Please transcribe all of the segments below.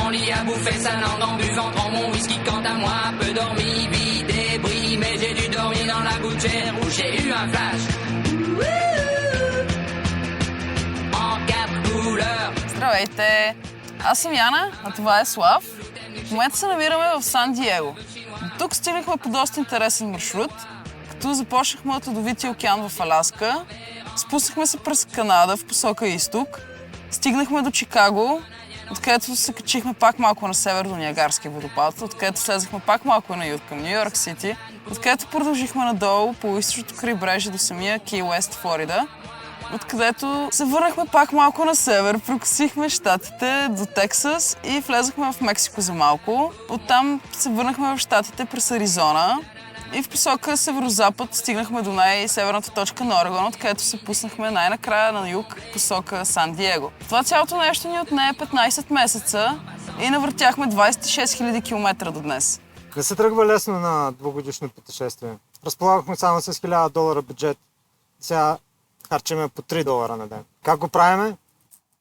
mon lit à bouffer sa langue en buvant trop mon whisky. Quant à moi, peu dormi, vie débris, mais j'ai dû dormir dans la gouttière où j'ai eu un flash. En quatre couleurs. Здравейте! Аз съм Яна, а това е Слав. В момента се намираме в Сан Диего. До тук стигнахме по доста интересен маршрут, като започнахме от Ледовития океан в Аляска, спуснахме се през Канада в посока изток, стигнахме до Чикаго, откъдето се качихме пак малко на север до Ниагарския водопад, откъдето слезахме пак малко на юг към Ню Йорк Сити, откъдето продължихме надолу по източното крайбрежие до самия Кей Уест, Флорида, откъдето се върнахме пак малко на север, прекосихме щатите до Тексас и влезахме в Мексико за малко. Оттам се върнахме в щатите през Аризона и в посока северозапад стигнахме до най-северната точка на Орегон, откъдето се пуснахме най-накрая на юг посока Сан Диего. Това цялото нещо ни отне 15 месеца и навъртяхме 26 000 км до днес. Не се тръгва лесно на двугодишно пътешествие. Разполагахме само с $1000 бюджет. Сега харчиме по $3 на ден. Как го правиме?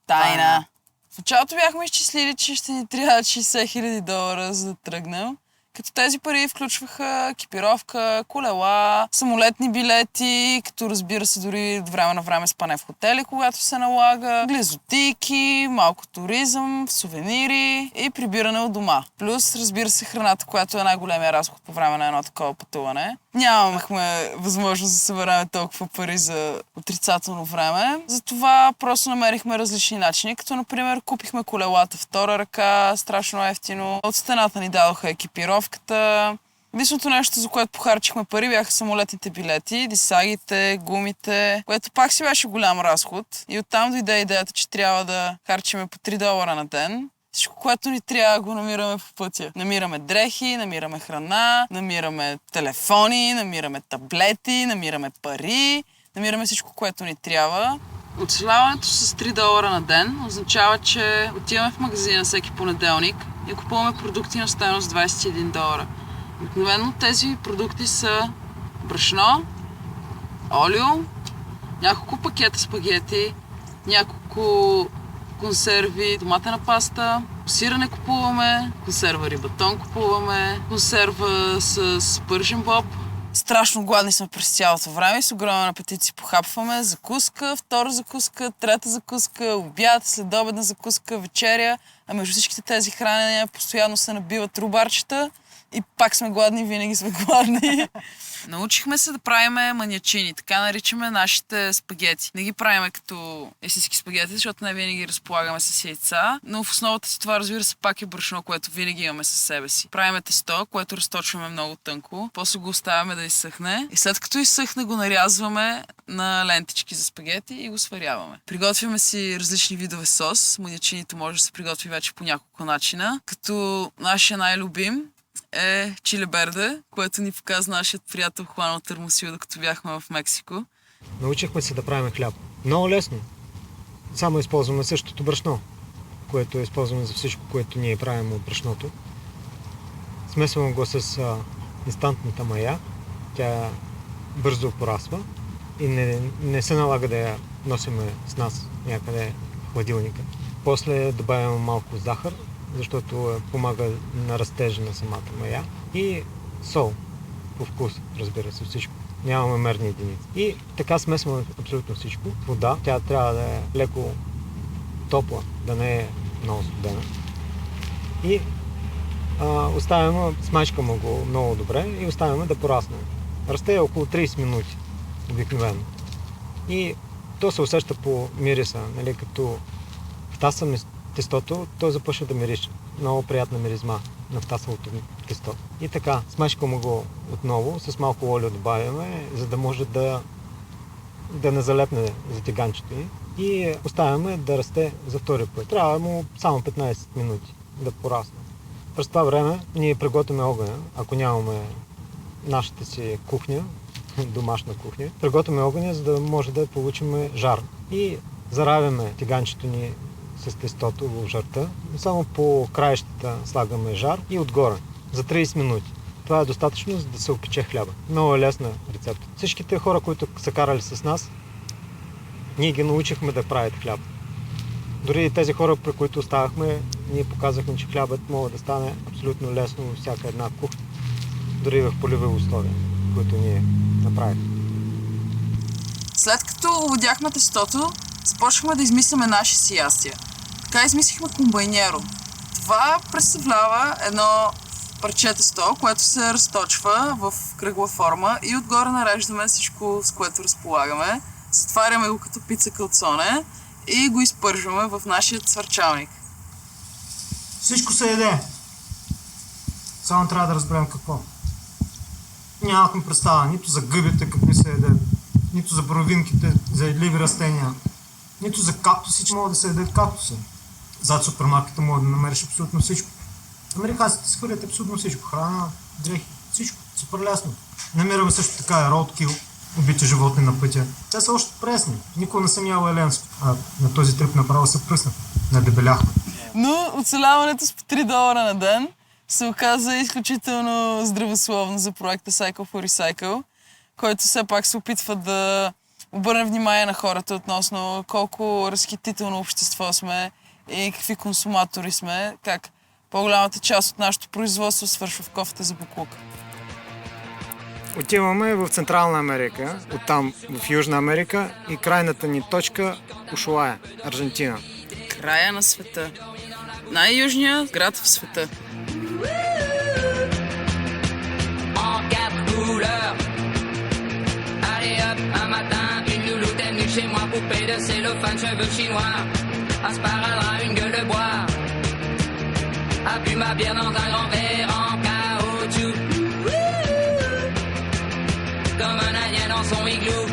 Тайна! В началото бяхме изчислили, че ще ни трябват $60 000, за да тръгнем. Като тези пари включваха екипировка, колела, самолетни билети, като разбира се дори от време на време спане в хотели, когато се налага, глезотики, малко туризъм, сувенири и прибиране от дома. Плюс, разбира се, храната, която е най-големия разход по време на едно такова пътуване. Нямахме възможност да съберем толкова пари за отрицателно време. Затова просто намерихме различни начини, като например купихме колелата втора ръка, страшно ефтино. От стената ни дадоха екипировката. Единственото нещо, за което похарчихме пари, бяха самолетните билети, дисагите, гумите, което пак си беше голям разход. И оттам дойде идеята, че трябва да харчиме по $3 на ден. Всичко, което ни трябва, го намираме по пътя. Намираме дрехи, намираме храна, намираме телефони, намираме таблети, намираме пари, намираме всичко, което ни трябва. Оцеляването с $3 на ден означава, че отиваме в магазина всеки понеделник и купуваме продукти на стойност $21. Обикновено тези продукти са брашно, олио, няколко пакета спагети, няколко консерви, доматена паста, сирене купуваме, консерва рибатон купуваме, консерва с пържен боб. Страшно гладни сме през цялото време и с огромен апетит си похапваме закуска, втора закуска, трета закуска, обяд, следобедна закуска, вечеря. А между всичките тези хранения постоянно се набиват рубарчета и пак сме гладни, винаги сме гладни. Научихме се да правиме маниачини, така наричаме нашите спагети. Не ги правиме като истински спагети, защото не винаги разполагаме с яйца, но в основата си това, разбира се, пак е брашно, което винаги имаме със себе си. Правиме тесто, което разточваме много тънко, после го оставяме да изсъхне и след като изсъхне го нарязваме на лентички за спагети и го сваряваме. Приготвяме си различни видове сос. Маниачините може да се приготви вече по няколко начина, като нашия най-любим е чиле берде, което ни показа нашият приятел Хуан от Термосил, докато бяхме в Мексико. Научихме се да правим хляб. Много лесно. Само използваме същото брашно, което използваме за всичко, което ние правим от брашното. Смесваме го с инстантната мая. Тя бързо порасва и не се налага да я носиме с нас някъде в хладилника. После добавяме малко захар, защото помага на растежа на самата мая. И сол по вкус, разбира се, всичко. Нямаме мерни единици. И така смесваме абсолютно всичко. Вода, тя трябва да е леко топла, да не е много студена. И оставяме, смачкаме го много добре и оставяме да порасне. Расте около 30 минути обикновено. И то се усеща по мириса, нали, като втасаме тестото, то започва да мирише. Много приятна миризма на втасалото тесто. И така, смачкаме го отново, с малко олио добавяме, за да може да не залепне за тиганчето ни. И оставяме да расте за втори път. Трябва му само 15 минути да порасне. През това време ние приготвяме огъня, ако нямаме нашата си кухня, домашна кухня. Приготвяме огъня, за да може да получим жар. И заравяме тиганчето ни с тестото в жарта. Само по краищата слагаме жар и отгоре за 30 минути. Това е достатъчно, за да се опече хляба. Много е лесна рецепта. Всичките хора, които са карали с нас, ние ги научихме да правят хляб. Дори и тези хора, при които оставахме, ние показахме, че хлябът може да стане абсолютно лесно във всяка една кухня, дори в полеви условия, които ние направихме. След като овладяхме тестото, започнахме да измисляме наши си ястия. Така измислихме комбайнеро. Това представлява едно парче тесто, което се разточва в кръгла форма и отгоре нареждаме всичко, с което разполагаме. Затваряме го като пица калцоне и го изпържваме в нашия цвърчалник. Всичко се еде. Само трябва да разберем какво. Нямахме представа нито за гъбите, какви се еде, нито за боровинките, за едливи растения, нито за кактуси, че могат да се едат кактуси. Зад супермаркета може да намериш абсолютно всичко. Американците си хвърлят абсолютно всичко. Храна, дрехи, всичко. Супер лесно. Намираме също така роудкил, убити животни на пътя. Те са още пресни. Никога не съм ял еленско. А на този трип направо се пръснах. Надебеляхме. Но оцеляването с по $3 на ден се оказа изключително здравословно за проекта Cycle for Recycle, който все пак се опитва да обърне внимание на хората относно колко разхитително общество сме и какви консуматори сме, как по-голямата част от нашето производство свършва в кофата за боклук. Отиваме в Централна Америка, оттам в Южна Америка и крайната ни точка Ушуая, Аржентина. Края на света. Най-южният град в света. Un matin, une louloute est venue chez moi, poupée de cellophane, cheveux chinois, un sparadrap, une gueule de bois, a bu ma bière dans un grand verre en caoutchouc, comme un indien dans son igloo.